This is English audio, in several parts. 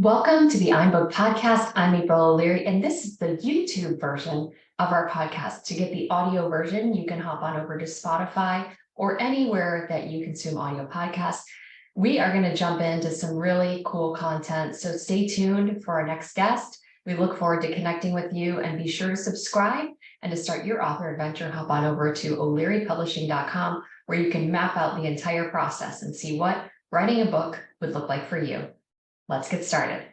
Welcome to the iBook podcast. I'm April O'Leary, and this is the YouTube version of our podcast. To get the audio version, you can hop on over to Spotify or anywhere that you consume audio podcasts. We are going to jump into some really cool content, so stay tuned for our next guest. We look forward to connecting with you, and be sure to subscribe. And to start your author adventure, hop on over to o'learypublishing.com, where you can map out the entire process and see what writing a book would look like for you. Let's get started.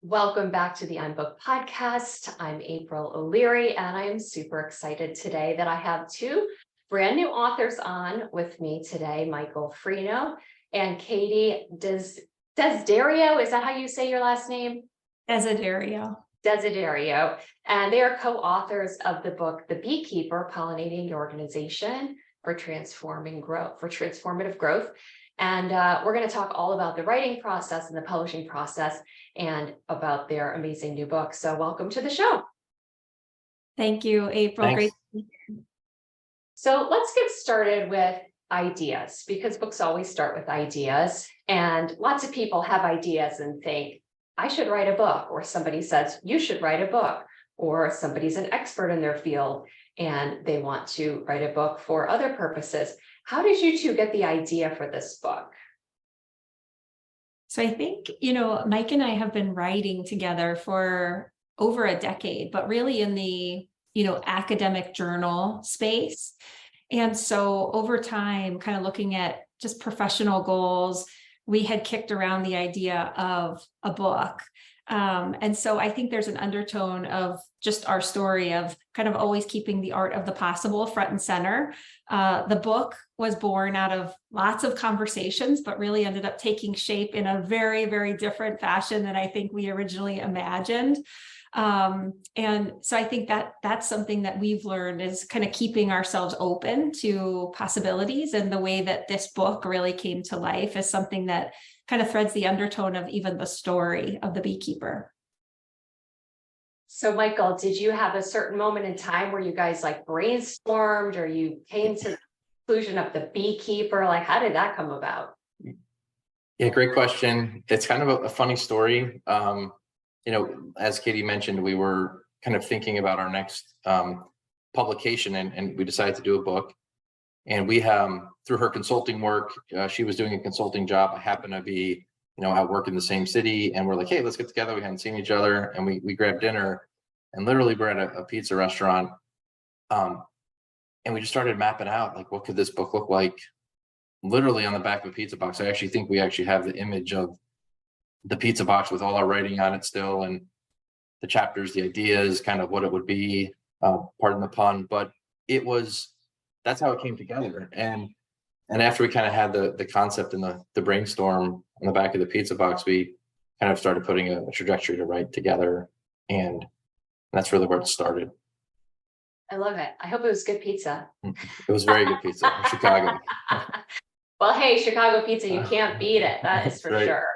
Welcome back to the iBook podcast. I'm April O'Leary, and I am super excited today that I have two brand new authors on with me today, Michael Frino and Katie Desiderio. Is that how you say your last name? Desiderio. Desiderio. And they are co-authors of the book, The Beekeeper, Pollinating Your Organization for Transformative Growth. And we're going to talk all about the writing process and the publishing process and about their amazing new book. So welcome to the show. Thanks you, April. Thanks. Great to be here. So let's get started with ideas, because books always start with ideas. And lots of people have ideas and think, I should write a book, or somebody says, you should write a book, or somebody's an expert in their field and they want to write a book for other purposes. How did you two get the idea for this book? So I think, Mike and I have been writing together for over a decade, but really in the, academic journal space. And so over time, kind of looking at just professional goals, we had kicked around the idea of a book. And so I think there's an undertone of just our story of kind of always keeping the art of the possible front and center. The book was born out of lots of conversations, but really ended up taking shape in a very, very different fashion than I think we originally imagined. And so I think that that's something that we've learned is kind of keeping ourselves open to possibilities. And the way that this book really came to life is something that kind of threads the undertone of even the story of the Beekeeper. So Michael, did you have a certain moment in time where you guys brainstormed, or you came to the conclusion of the Beekeeper? How did that come about? Yeah, great question. It's kind of a funny story. As Katie mentioned, we were kind of thinking about our next publication, and we decided to do a book. And we through her consulting work, she was doing a consulting job. I happened to be, at work in the same city, and we're like, hey, let's get together. We hadn't seen each other, and we grabbed dinner, and literally we're at a pizza restaurant. And we just started mapping out, what could this book look like? Literally on the back of a pizza box. I actually think we actually have the image of the pizza box with all our writing on it still, and the chapters, the ideas, kind of what it would be, pardon the pun, but that's how it came together. And after we kind of had the concept and the brainstorm on the back of the pizza box, we kind of started putting a trajectory to write together, and that's really where it started. I love it. I hope it was good pizza. It was very good pizza in Chicago. Well, hey, Chicago pizza, you can't beat it. That is for right. Sure.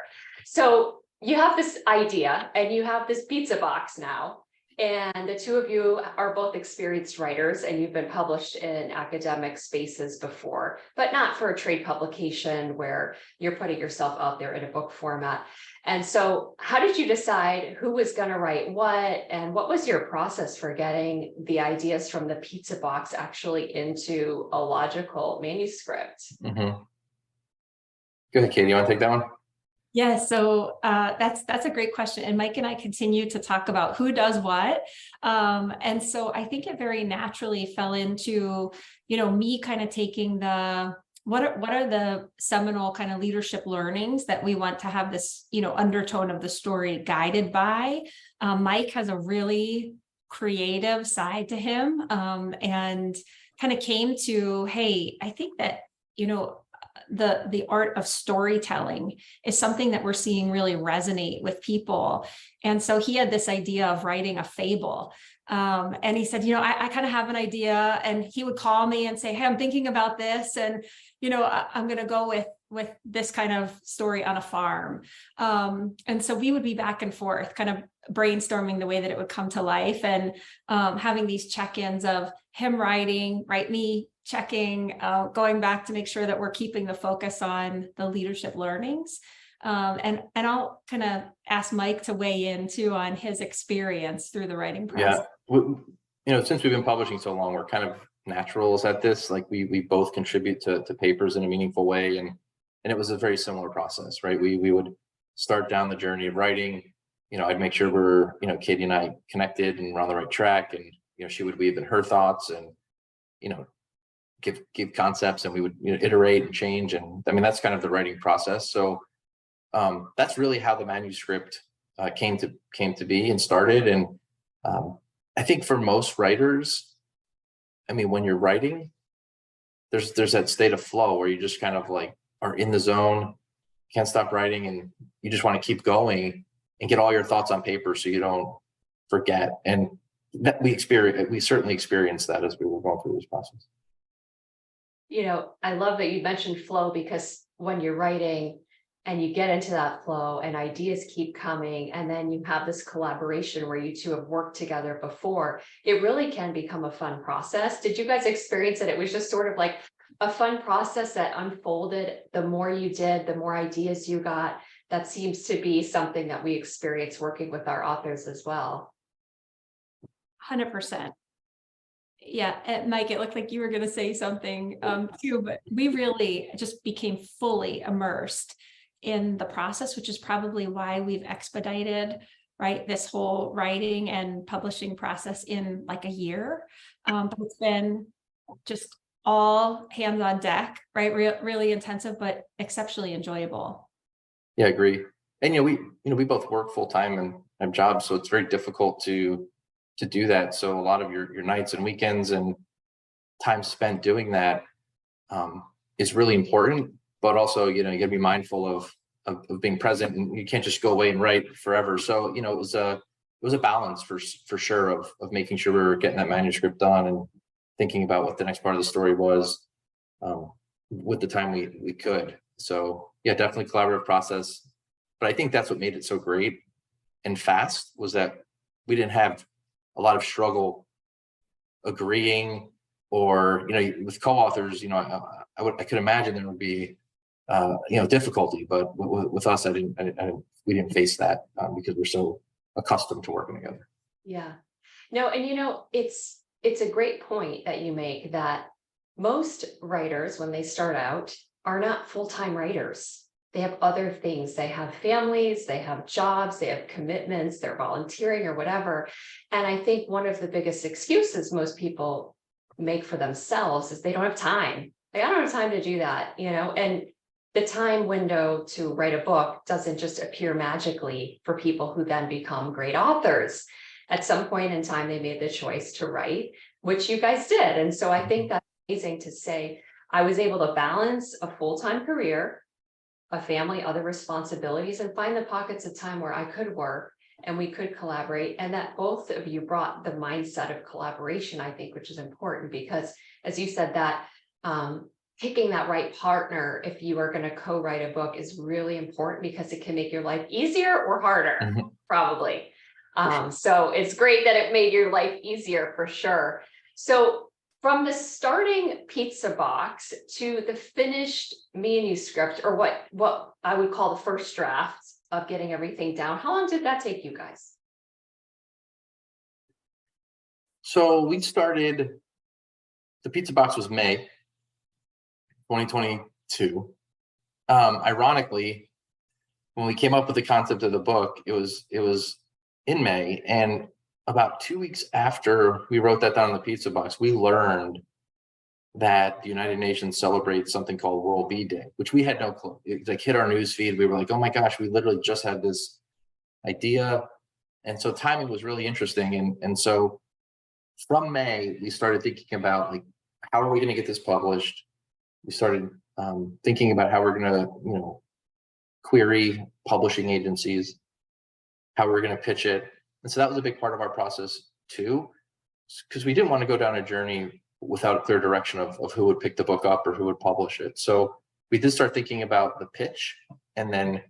So you have this idea and you have this pizza box now, and the two of you are both experienced writers, and you've been published in academic spaces before, but not for a trade publication where you're putting yourself out there in a book format. And so how did you decide who was going to write what, and what was your process for getting the ideas from the pizza box actually into a logical manuscript? Mm-hmm. Go ahead, Katie, you want to take that one? Yeah, so that's a great question. And Mike and I continue to talk about who does what. And so I think it very naturally fell into, me kind of taking what are the seminal kind of leadership learnings that we want to have this, undertone of the story guided by. Mike has a really creative side to him, and kind of came to, hey, I think that, the art of storytelling is something that we're seeing really resonate with people. And so he had this idea of writing a fable. And he said, I kind of have an idea, and he would call me and say, hey, I'm thinking about this. And, I'm going to go with this kind of story on a farm. And so we would be back and forth kind of brainstorming the way that it would come to life, and having these check-ins of him write me checking, going back to make sure that we're keeping the focus on the leadership learnings. And I'll kind of ask Mike to weigh in too on his experience through the writing process. Since we've been publishing so long, we're kind of naturals at this. Like we both contribute to papers in a meaningful way, and it was a very similar process, right? We would start down the journey of writing. I'd make sure we're, Katie and I connected and we're on the right track, and she would weave in her thoughts and give concepts, and we would iterate and change. And I mean, that's kind of the writing process. So that's really how the manuscript came to be and started. And I think for most writers, I mean, when you're writing, there's that state of flow where you just kind of like are in the zone, can't stop writing, and you just want to keep going and get all your thoughts on paper so you don't forget. And that we certainly experienced that as we were going through this process. I love that you mentioned flow, because when you're writing and you get into that flow and ideas keep coming, and then you have this collaboration where you two have worked together before, it really can become a fun process. Did you guys experience it? It was just sort of like a fun process that unfolded. The more you did, the more ideas you got. That seems to be something that we experience working with our authors as well. 100%. Yeah, and Mike, it looked like you were going to say something too, but we really just became fully immersed in the process, which is probably why we've expedited, right, this whole writing and publishing process in like a year. But it's been just all hands on deck, right? Really intensive, but exceptionally enjoyable. Yeah, I agree. And we both work full time and have jobs, so it's very difficult to do that. So a lot of your nights and weekends and time spent doing that is really important. But also, you got to be mindful of being present, and you can't just go away and write forever. So it was a balance for sure of making sure we were getting that manuscript done and thinking about what the next part of the story was with the time we could. So yeah, definitely collaborative process. But I think that's what made it so great and fast, was that we didn't have a lot of struggle agreeing, or with co-authors. I could imagine there would be difficulty, but with us, we didn't face that because we're so accustomed to working together. Yeah, no, and it's a great point that you make, that most writers, when they start out, are not full-time writers. They have other things. They have families, they have jobs, they have commitments, they're volunteering or whatever. And I think one of the biggest excuses most people make for themselves is they don't have time. I don't have time to do that, and the time window to write a book doesn't just appear magically for people who then become great authors. At some point in time, they made the choice to write, which you guys did. And so I think that's amazing to say, I was able to balance a full-time career, a family, other responsibilities, and find the pockets of time where I could work and we could collaborate. And that both of you brought the mindset of collaboration, I think, which is important, because as you said, that picking that right partner, if you are going to co-write a book, is really important, because it can make your life easier or harder, probably. Sure. So it's great that it made your life easier, for sure. So from the starting pizza box to the finished manuscript, or what I would call the first draft of getting everything down, how long did that take you guys? So we started, the pizza box was May 2022. Ironically, when we came up with the concept of the book, it was in May, and about 2 weeks after we wrote that down in the pizza box, we learned that the United Nations celebrates something called World Bee Day, which we had no clue. It like hit our news feed. We were like, oh my gosh, we literally just had this idea. And so timing was really interesting. And so from May, we started thinking about, like, how are we going to get this published? We started thinking about how we're going to, query publishing agencies, how we're going to pitch it. And so that was a big part of our process too, because we didn't want to go down a journey without a clear direction of who would pick the book up or who would publish it. So we did start thinking about the pitch, and then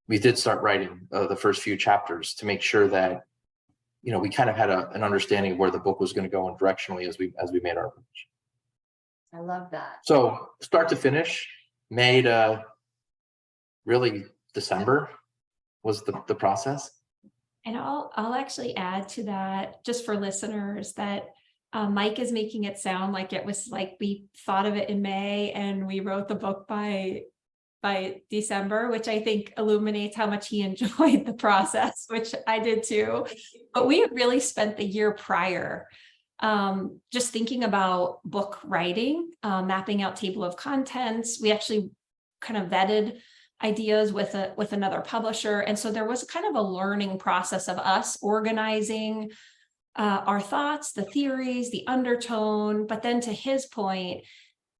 we did start writing the first few chapters to make sure that, we kind of had an understanding of where the book was going to go and directionally as we made our pitch. I love that. So start to finish, May to really December was the process. And I'll actually add to that, just for listeners, that Mike is making it sound like it was like we thought of it in May and we wrote the book by December, which I think illuminates how much he enjoyed the process, which I did too. But we had really spent the year prior just thinking about book writing, mapping out table of contents. We actually kind of vetted ideas with another publisher. And so there was kind of a learning process of us organizing our thoughts, the theories, the undertone. But then to his point,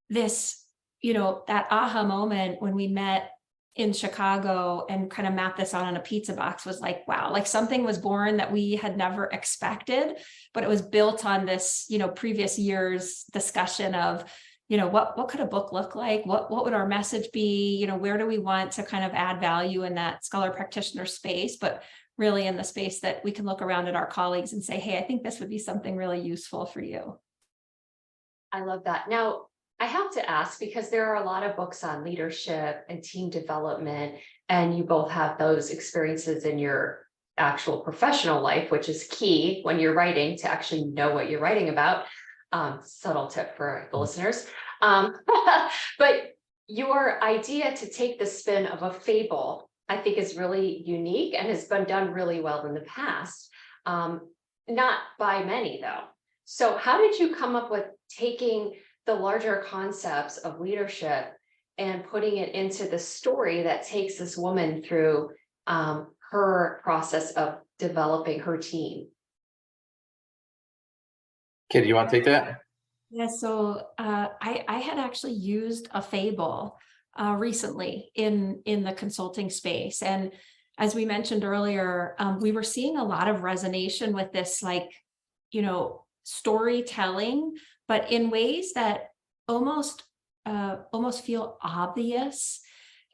this, that aha moment when we met in Chicago and kind of mapped this out on a pizza box was like, wow, like something was born that we had never expected, but it was built on this, previous year's discussion of, what could a book look like? What would our message be? Where do we want to kind of add value in that scholar practitioner space, but really in the space that we can look around at our colleagues and say, hey, I think this would be something really useful for you. I love that. Now, I have to ask, because there are a lot of books on leadership and team development, and you both have those experiences in your actual professional life, which is key when you're writing to actually know what you're writing about. Subtle tip for the listeners. But your idea to take the spin of a fable, I think, is really unique and has been done really well in the past. Not by many, though. So how did you come up with taking the larger concepts of leadership and putting it into the story that takes this woman through her process of developing her team? Katie, you want to take that? Yeah, so I had actually used a fable recently in the consulting space. And as we mentioned earlier, we were seeing a lot of resonation with this, storytelling, but in ways that almost feel obvious.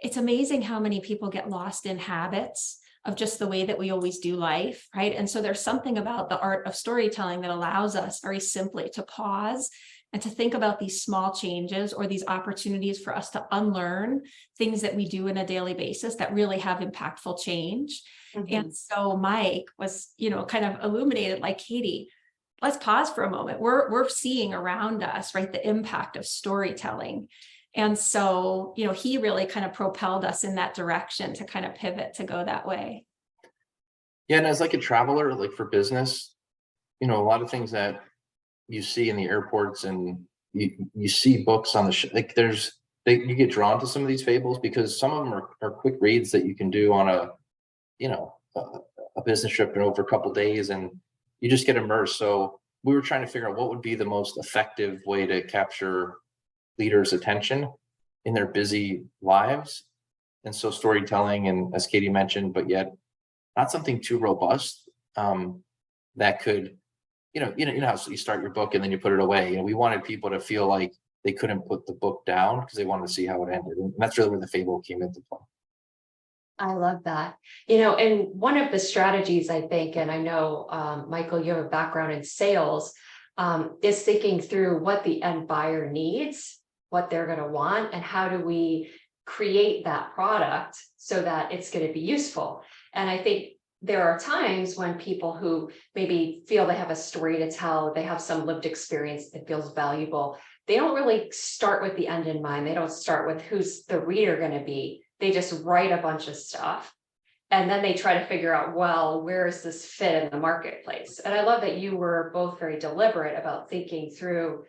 It's amazing how many people get lost in habits of just the way that we always do life, right? And so there's something about the art of storytelling that allows us very simply to pause and to think about these small changes or these opportunities for us to unlearn things that we do on a daily basis that really have impactful change. Mm-hmm. And so Mike was, kind of illuminated, like, Katie, let's pause for a moment. We're seeing around us, right, the impact of storytelling. And so, he really kind of propelled us in that direction to kind of pivot to go that way. Yeah, and as like a traveler, like for business, a lot of things that you see in the airports and you see books on the you get drawn to some of these fables because some of them are quick reads that you can do on a business trip and over a couple of days, and you just get immersed. So we were trying to figure out what would be the most effective way to capture leaders' attention in their busy lives. And so storytelling, and as Katie mentioned, but yet not something too robust that could, how you start your book and then you put it away. We wanted people to feel like they couldn't put the book down because they wanted to see how it ended. And that's really where the fable came into play. I love that. And one of the strategies, I think, and I know, Michael, you have a background in sales, is thinking through what the end buyer needs, what they're going to want, and how do we create that product so that it's going to be useful. And I think there are times when people who maybe feel they have a story to tell, they have some lived experience that feels valuable, they don't really start with the end in mind. They don't start with who's the reader going to be. They just write a bunch of stuff. And then they try to figure out, well, where is this fit in the marketplace? And I love that you were both very deliberate about thinking through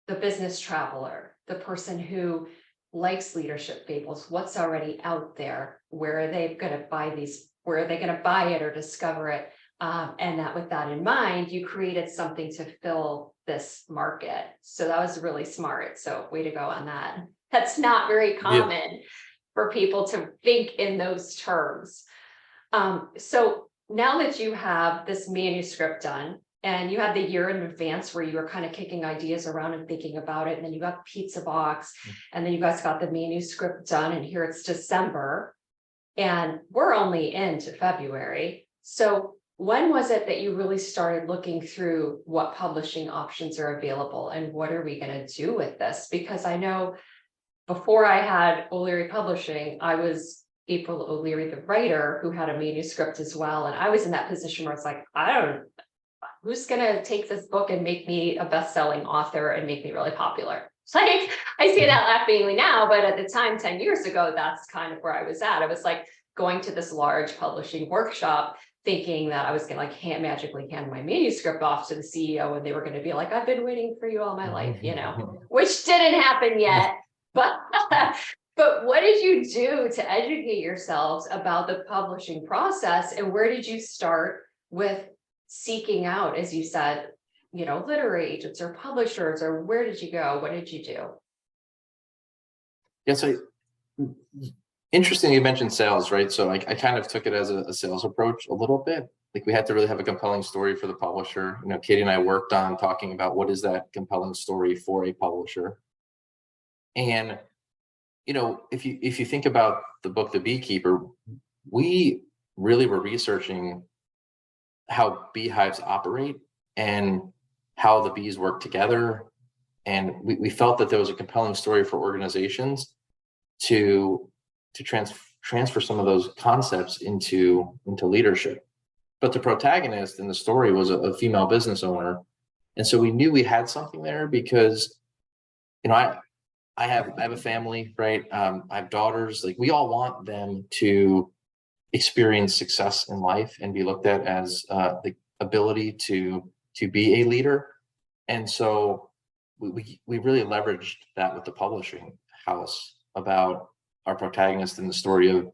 the business traveler, the person who likes leadership fables, what's already out there, where are they going to buy these, where are they going to buy it or discover it? And that with that in mind, you created something to fill this market. So that was really smart. So way to go on that. That's not very common for people to think in those terms. So now that you have this manuscript done, and you had the year in advance where you were kind of kicking ideas around and thinking about it, and then you got the pizza box, and then you guys got the manuscript done, and here it's December, and we're only into February. So when was it that you really started looking through what publishing options are available and what are we going to do with this? Because I know before I had O'Leary Publishing, I was April O'Leary, the writer, who had a manuscript as well. And I was in that position where it's like, who's going to take this book and make me a best-selling author and make me really popular? It's like, I say that laughingly now, but at the time, 10 years ago, that's kind of where I was at. I was like going to this large publishing workshop, thinking that I was going to like magically hand my manuscript off to the CEO and they were going to be like, I've been waiting for you all my life, which didn't happen yet. But but what did you do to educate yourselves about the publishing process, and where did you start with seeking out, as you said, literary agents or publishers, or where did you go? What did you do? Yeah, so interesting you mentioned sales, right? So I kind of took it as a sales approach a little bit. Like we had to really have a compelling story for the publisher. Katie and I worked on talking about what is that compelling story for a publisher. And if you think about the book The Beekeeper, we really were researching how beehives operate and how the bees work together. And we felt that there was a compelling story for organizations to transfer some of those concepts into leadership. But the protagonist in the story was a female business owner. And so we knew we had something there because, I have a family, right? I have daughters. Like we all want them to experience success in life and be looked at as the ability to be a leader. And so we really leveraged that with the publishing house about our protagonist in the story of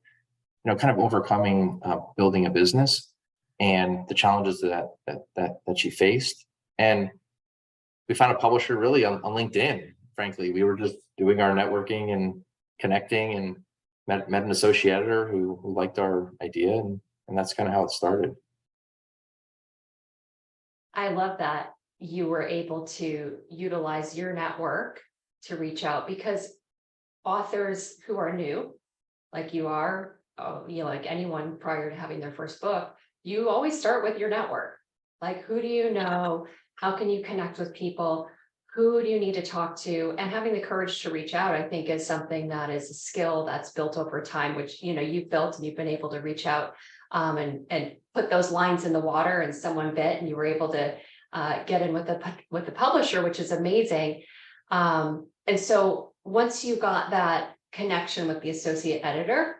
kind of overcoming building a business and the challenges that she faced. And we found a publisher really on LinkedIn. Frankly, we were just doing our networking and connecting, and met an associate editor who liked our idea, and that's kind of how it started. I love that you were able to utilize your network to reach out, because authors who are new, like you are, like anyone prior to having their first book, you always start with your network. Like, who do you know? How can you connect with people? Who do you need to talk to? And having the courage to reach out, I think, is something that is a skill that's built over time, which, you've built, and you've been able to reach out and put those lines in the water, and someone bit, and you were able to get in with the publisher, which is amazing. And so once you got that connection with the associate editor,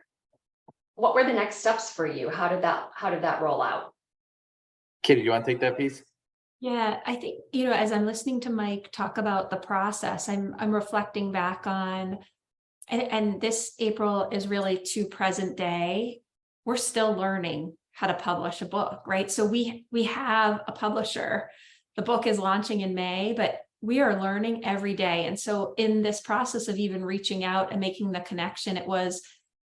what were the next steps for you? How did that roll out? Katie, do you want to take that piece? Yeah, I think, as I'm listening to Mike talk about the process, I'm reflecting back on, and this April is really to present day. We're still learning how to publish a book, right? So we have a publisher. The book is launching in May, but we are learning every day. And so in this process of even reaching out and making the connection, it was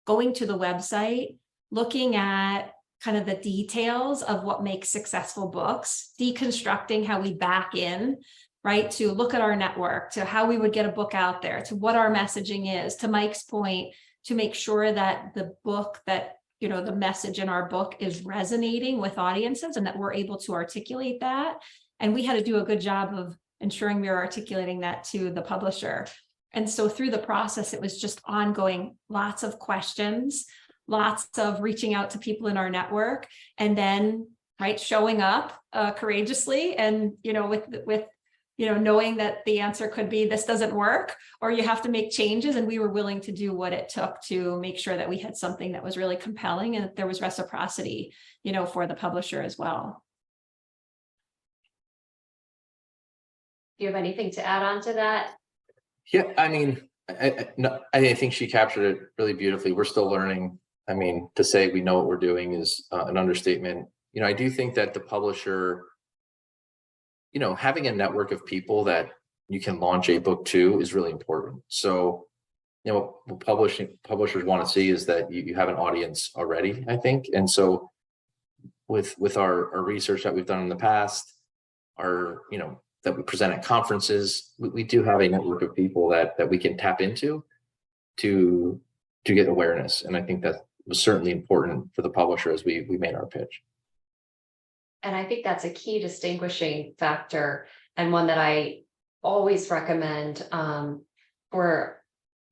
going to the website, looking at kind of the details of what makes successful books, deconstructing how we back in, right, to look at our network, to how we would get a book out there, to what our messaging is, to Mike's point, to make sure that the book that, the message in our book is resonating with audiences and that we're able to articulate that. And we had to do a good job of ensuring we were articulating that to the publisher. And so through the process, it was just ongoing, lots of questions, lots of reaching out to people in our network, and then showing up courageously, and with knowing that the answer could be this doesn't work, or you have to make changes. And we were willing to do what it took to make sure that we had something that was really compelling and that there was reciprocity, for the publisher as well. Do you have anything to add on to that? Yeah, I think she captured it really beautifully. We're still learning. To say we know what we're doing is an understatement. I do think that the publisher, having a network of people that you can launch a book to is really important. So, what publishers want to see is that you have an audience already, I think. And so with our research that we've done in the past, that we present at conferences, we do have a network of people that we can tap into to get awareness. And I think that was certainly important for the publisher as we made our pitch. And I think that's a key distinguishing factor, and one that I always recommend for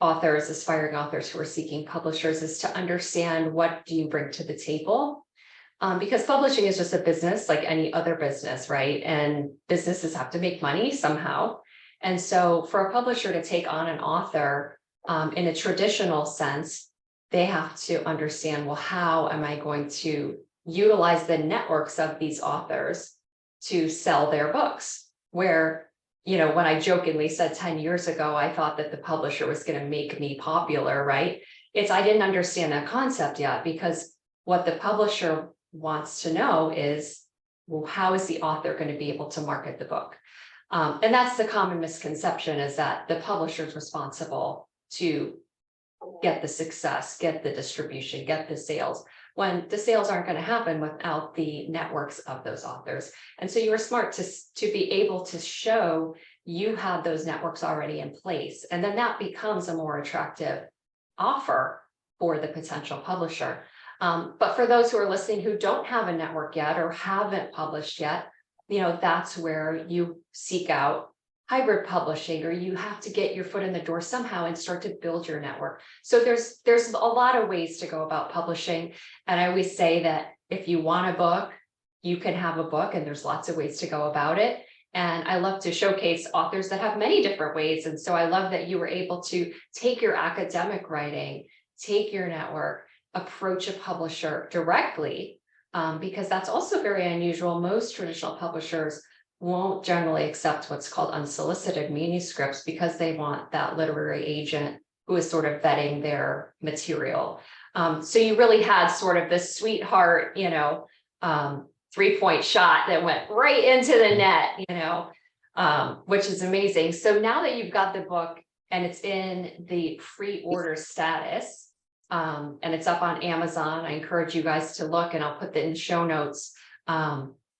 authors, aspiring authors who are seeking publishers, is to understand what do you bring to the table. Because publishing is just a business like any other business, right? And businesses have to make money somehow. And so for a publisher to take on an author in a traditional sense, they have to understand, well, how am I going to utilize the networks of these authors to sell their books? Where, you know, when I jokingly said 10 years ago, I thought that the publisher was going to make me popular, right? I didn't understand that concept yet, because what the publisher wants to know is, well, how is the author going to be able to market the book? And that's the common misconception, is that the publisher is responsible to get the success, get the distribution, get the sales, when the sales aren't going to happen without the networks of those authors. And so you were smart to be able to show you had those networks already in place. And then that becomes a more attractive offer for the potential publisher. But for those who are listening who don't have a network yet or haven't published yet, you know, that's where you seek out hybrid publishing, or you have to get your foot in the door somehow and start to build your network. So there's a lot of ways to go about publishing. And I always say that if you want a book, you can have a book, and there's lots of ways to go about it. And I love to showcase authors that have many different ways. And so I love that you were able to take your academic writing, take your network, approach a publisher directly, because that's also very unusual. Most traditional publishers won't generally accept what's called unsolicited manuscripts, because they want that literary agent who is sort of vetting their material. So you really had sort of this sweetheart, you know, 3-point shot that went right into the net, you know, which is amazing. So now that you've got the book and it's in the pre-order status, and it's up on Amazon, I encourage you guys to look, and I'll put that in show notes,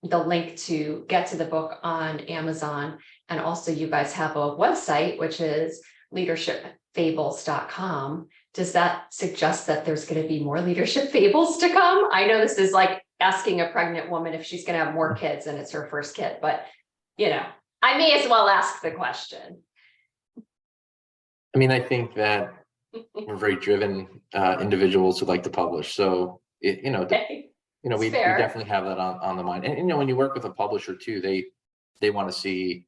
the link to get to the book on Amazon. And also you guys have a website, which is leadershipfables.com. Does that suggest that there's going to be more leadership fables to come? I know this is like asking a pregnant woman if she's going to have more kids and it's her first kid, but you know, I may as well ask the question. I mean, I think that we're very driven individuals who like to publish. So, we definitely have that on the mind. And, you know, when you work with a publisher too, they want to see,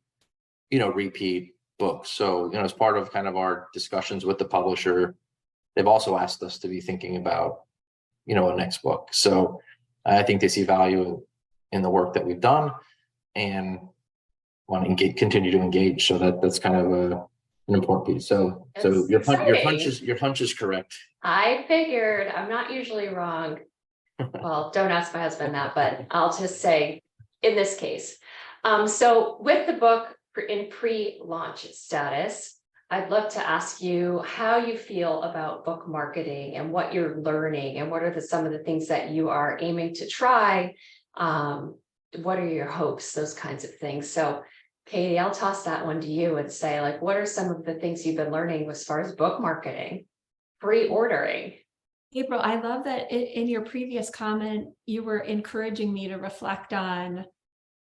you know, repeat books. So, you know, as part of kind of our discussions with the publisher, they've also asked us to be thinking about, you know, a next book. So I think they see value in the work that we've done and want to continue to engage. So that's kind of an important piece. So your hunch is correct. I figured. I'm not usually wrong. Well, don't ask my husband that, but I'll just say in this case. So with the book in pre-launch status, I'd love to ask you how you feel about book marketing and what you're learning, and what are some of the things that you are aiming to try. What are your hopes, those kinds of things. So Katie, I'll toss that one to you and say, like, what are some of the things you've been learning as far as book marketing, pre-ordering? April, I love that in your previous comment, you were encouraging me to reflect on,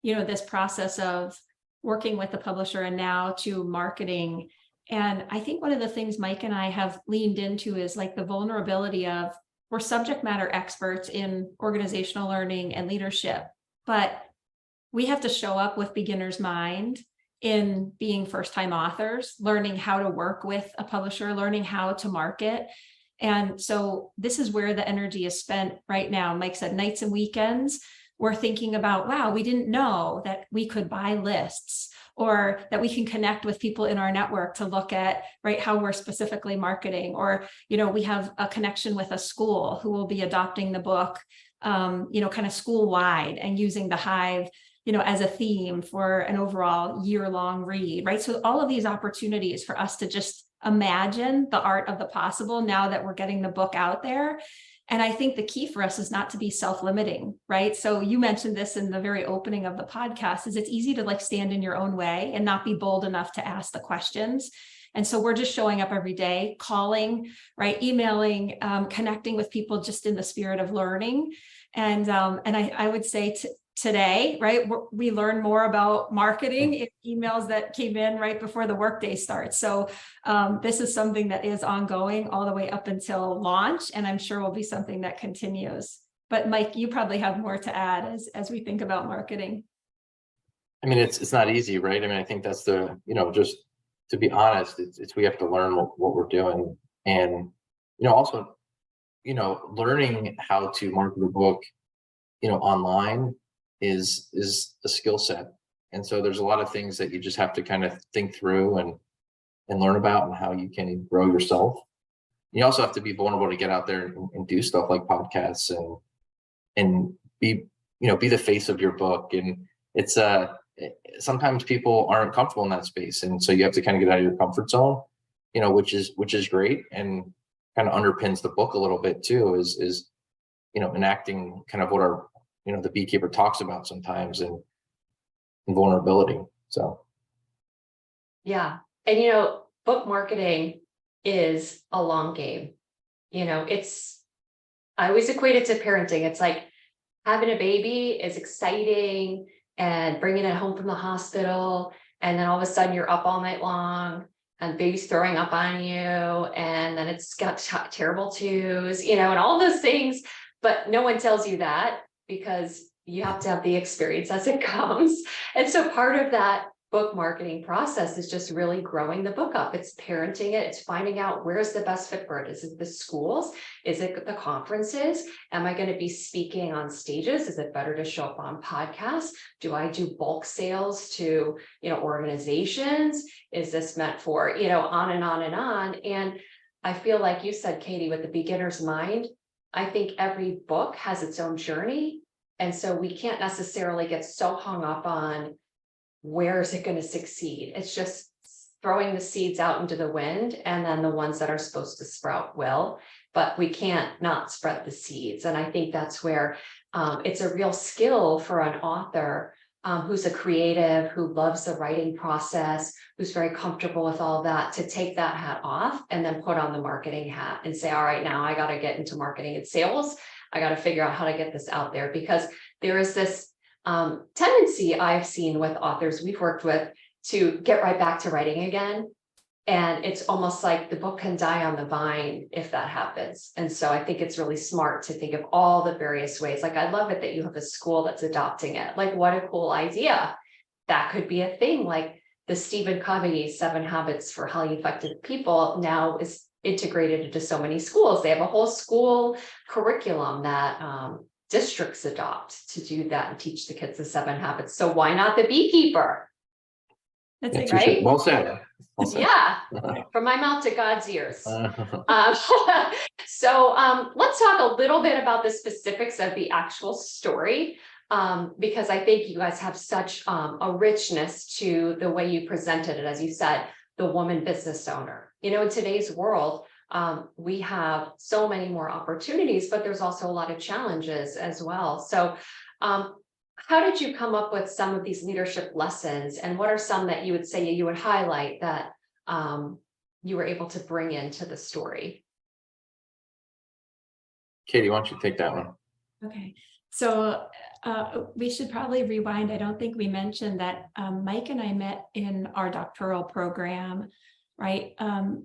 you know, this process of working with the publisher and now to marketing. And I think one of the things Mike and I have leaned into is like the vulnerability of, we're subject matter experts in organizational learning and leadership, but we have to show up with beginner's mind in being first-time authors, learning how to work with a publisher, learning how to market. And so this is where the energy is spent right now. Mike said nights and weekends, we're thinking about, wow, we didn't know that we could buy lists, or that we can connect with people in our network to look at, right, how we're specifically marketing. Or, you know, we have a connection with a school who will be adopting the book, you know, kind of school-wide, and using the Hive, you know, as a theme for an overall year-long read, right? So all of these opportunities for us to just imagine the art of the possible now that we're getting the book out there. And I think the key for us is not to be self-limiting, right? So you mentioned this in the very opening of the podcast, is it's easy to like stand in your own way and not be bold enough to ask the questions. And so we're just showing up every day, calling, right, emailing, connecting with people just in the spirit of learning. And I would say today, right? We learn more about marketing in emails that came in right before the workday starts. So this is something that is ongoing all the way up until launch, and I'm sure will be something that continues. But Mike, you probably have more to add as we think about marketing. I mean, it's not easy, right? I mean, I think that's the, just to be honest, it's we have to learn what we're doing, and also, learning how to market a book, online is a skill set. And so there's a lot of things that you just have to kind of think through and learn about, and how you can grow yourself. You also have to be vulnerable to get out there and do stuff like podcasts and be the face of your book. And it's sometimes people aren't comfortable in that space, and so you have to kind of get out of your comfort zone, which is great, and kind of underpins the book a little bit too, is enacting kind of what our the Beekeeper talks about sometimes, and vulnerability. So Yeah. And book marketing is a long game. I always equate it to parenting. It's like having a baby is exciting, and bringing it home from the hospital, and then all of a sudden you're up all night long and baby's throwing up on you, and then it's got terrible twos, and all those things, but no one tells you that, because you have to have the experience as it comes. And so part of that book marketing process is just really growing the book up. It's parenting it. It's finding out where's the best fit for it. Is it the schools? Is it the conferences? Am I going to be speaking on stages? Is it better to show up on podcasts? Do I do bulk sales to, organizations? Is this meant for, on and on and on? And I feel like you said, Katie, with the beginner's mind, I think every book has its own journey. And so we can't necessarily get so hung up on where is it going to succeed. It's just throwing the seeds out into the wind, and then the ones that are supposed to sprout will, but we can't not spread the seeds. And I think that's where it's a real skill for an author who's a creative, who loves the writing process, who's very comfortable with all that, to take that hat off and then put on the marketing hat and say, all right, now I got to get into marketing and sales. I got to figure out how to get this out there, because there is this tendency I've seen with authors we've worked with to get right back to writing again. And it's almost like the book can die on the vine if that happens. And so I think it's really smart to think of all the various ways. Like, I love it that you have a school that's adopting it. Like, what a cool idea. That could be a thing. Like the Stephen Covey 7 Habits for Highly Effective People now is integrated into so many schools. They have a whole school curriculum that districts adopt to do that and teach the kids the 7 habits. So why not the Beekeeper? That's right. Well said. Well said. Yeah, from my mouth to God's ears. So let's talk a little bit about the specifics of the actual story, because I think you guys have such a richness to the way you presented it. As you said, the woman business owner. In today's world, we have so many more opportunities, but there's also a lot of challenges as well. So how did you come up with some of these leadership lessons, and what are some that you would say you would highlight that you were able to bring into the story? Katie, why don't you take that one? Okay, so we should probably rewind. I don't think we mentioned that Mike and I met in our doctoral program, right?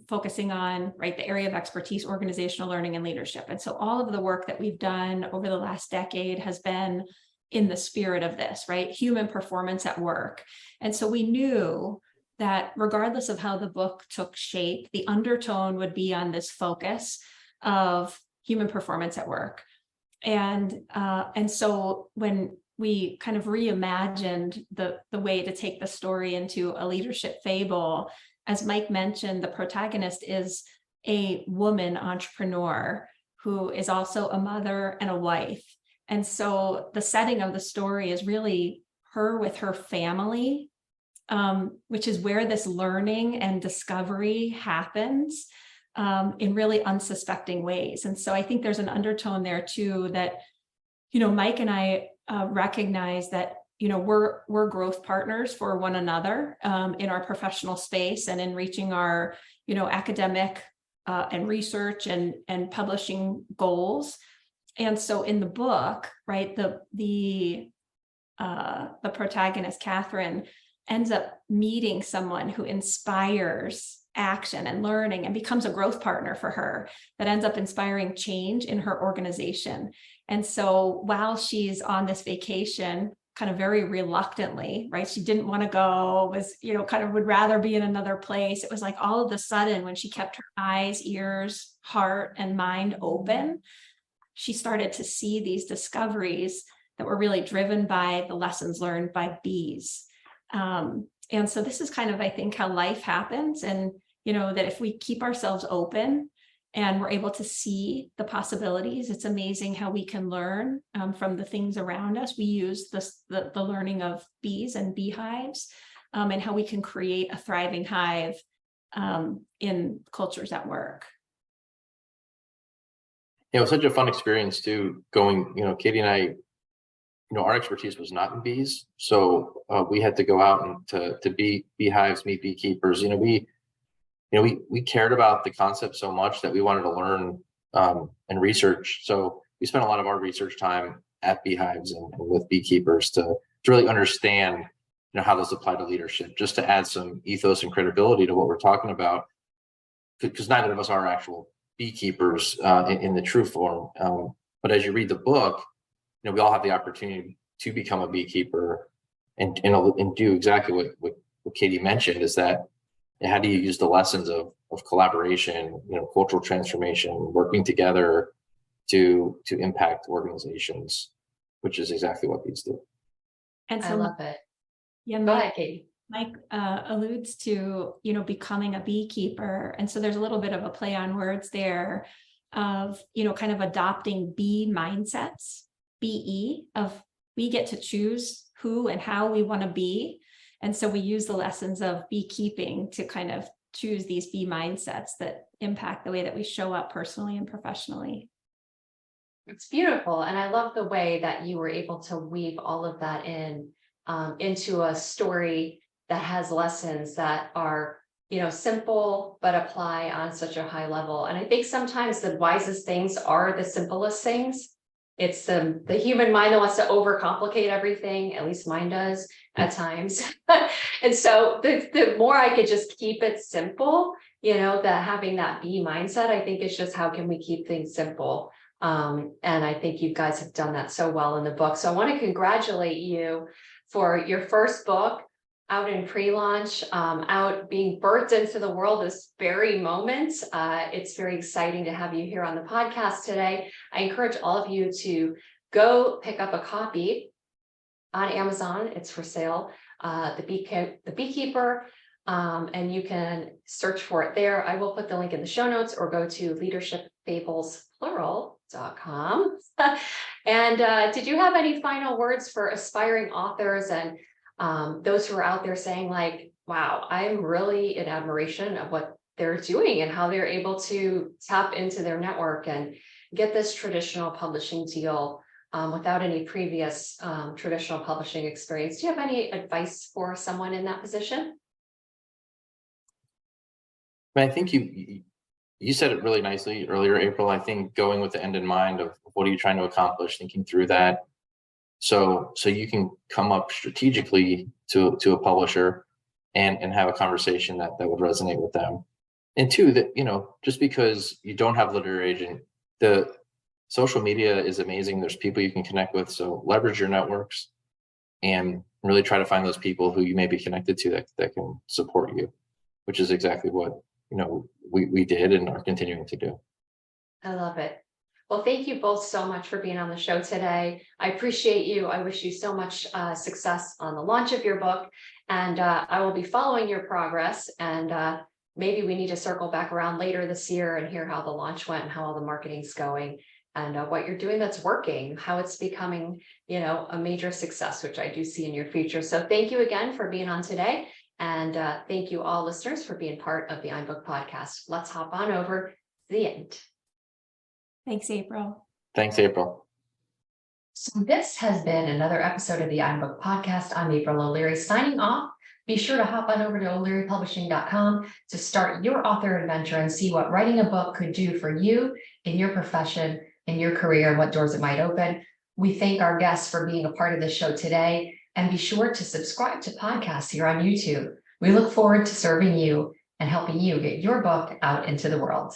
Focusing on, right, the area of expertise, organizational learning and leadership. And so all of the work that we've done over the last decade has been in the spirit of this, right? Human performance at work. And so we knew that regardless of how the book took shape, the undertone would be on this focus of human performance at work. And so when we kind of reimagined the way to take the story into a leadership fable, as Mike mentioned, the protagonist is a woman entrepreneur who is also a mother and a wife. And so the setting of the story is really her with her family, which is where this learning and discovery happens in really unsuspecting ways. And so I think there's an undertone there too that, Mike and I recognize that, we're growth partners for one another in our professional space and in reaching our, academic and research and publishing goals. And so in the book, right, the the protagonist, Catherine, ends up meeting someone who inspires action and learning and becomes a growth partner for her that ends up inspiring change in her organization. And so while she's on this vacation, kind of very reluctantly, right? She didn't want to go, was, kind of would rather be in another place. It was like all of a sudden, when she kept her eyes, ears, heart, and mind open, she started to see these discoveries that were really driven by the lessons learned by bees. And so this is kind of, I think, how life happens. And, that if we keep ourselves open and we're able to see the possibilities, it's amazing how we can learn from the things around us. We use the learning of bees and beehives, and how we can create a thriving hive in cultures at work. It was such a fun experience too, going, Katie and I, our expertise was not in bees. So we had to go out and to beehives, meet beekeepers. We cared about the concept so much that we wanted to learn and research. So we spent a lot of our research time at beehives and with beekeepers to really understand, how those apply to leadership, just to add some ethos and credibility to what we're talking about, because neither of us are actual beekeepers in the true form. But as you read the book, we all have the opportunity to become a beekeeper and do exactly what Katie mentioned, is that how do you use the lessons of collaboration, cultural transformation, working together to impact organizations, which is exactly what bees do. And so I love it. Yeah, Go ahead, Katie. Mike alludes to, becoming a beekeeper. And so there's a little bit of a play on words there of, kind of adopting bee mindsets, BE, of we get to choose who and how we want to be. And so we use the lessons of beekeeping to kind of choose these bee mindsets that impact the way that we show up personally and professionally. It's beautiful. And I love the way that you were able to weave all of that into a story that has lessons that are, simple, but apply on such a high level. And I think sometimes the wisest things are the simplest things. It's the human mind that wants to overcomplicate everything, at least mine does at times. And so the more I could just keep it simple, that having that bee mindset, I think it's just how can we keep things simple? And I think you guys have done that so well in the book. So I want to congratulate you for your first book out in pre-launch, out being birthed into the world this very moment. It's very exciting to have you here on the podcast today. I encourage all of you to go pick up a copy on Amazon. It's for sale, the Beekeeper, and you can search for it there. I will put the link in the show notes, or go to leadershipfableспlural.com. And did you have any final words for aspiring authors and those who are out there saying like, wow, I'm really in admiration of what they're doing and how they're able to tap into their network and get this traditional publishing deal without any previous traditional publishing experience? Do you have any advice for someone in that position? I think you said it really nicely earlier, April. I think going with the end in mind of what are you trying to accomplish, thinking through that. So you can come up strategically to a publisher and have a conversation that would resonate with them. And two, that, just because you don't have a literary agent, the social media is amazing. There's people you can connect with. So leverage your networks and really try to find those people who you may be connected to that can support you, which is exactly what, we did and are continuing to do. I love it. Well, thank you both so much for being on the show today. I appreciate you. I wish you so much success on the launch of your book, and I will be following your progress, and maybe we need to circle back around later this year and hear how the launch went and how all the marketing's going, and what you're doing that's working, how it's becoming, a major success, which I do see in your future. So thank you again for being on today, and thank you all listeners for being part of the iBook podcast. Let's hop on over to the end. Thanks, April. Thanks, April. So this has been another episode of the iBook podcast. I'm April O'Leary signing off. Be sure to hop on over to o'learypublishing.com to start your author adventure and see what writing a book could do for you in your profession, in your career, and what doors it might open. We thank our guests for being a part of the show today, and be sure to subscribe to podcasts here on YouTube. We look forward to serving you and helping you get your book out into the world.